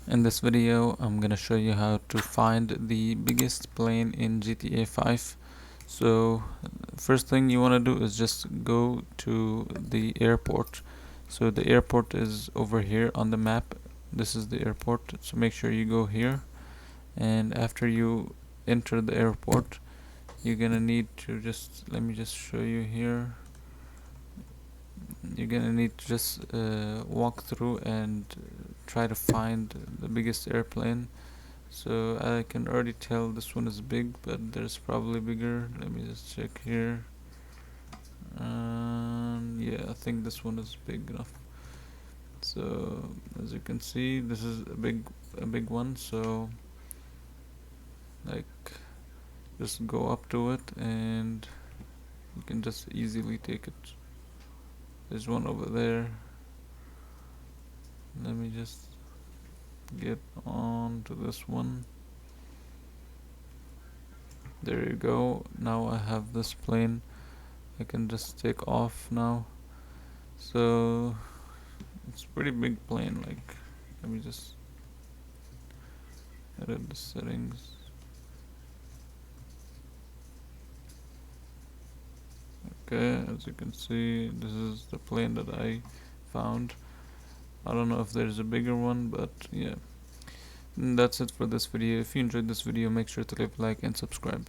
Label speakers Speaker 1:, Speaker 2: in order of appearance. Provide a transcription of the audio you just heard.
Speaker 1: In this video, I'm gonna show you how to find the biggest plane in GTA 5. So, first thing you wanna do is just go to the airport. So the airport is over here on the map. This is the airport. So make sure you go here. And after you enter the airport, you're gonna need to let me just show you here. You're gonna need to just walk through and try to find the biggest airplane. So I can already tell this one is big, but there's probably bigger. Let me just check here. Yeah, I think this one is big enough. So as you can see, this is a big one. So like, just go up to it and you can just easily take it. There's one over there. Let me just get on to this one. There you go. Now I have this plane. I can just take off now. So it's a pretty big plane. Like, let me just edit the settings. Okay, as you can see, this is the plane that I found. I don't know if there's a bigger one, but yeah. And that's it for this video. If you enjoyed this video, make sure to leave a like and subscribe.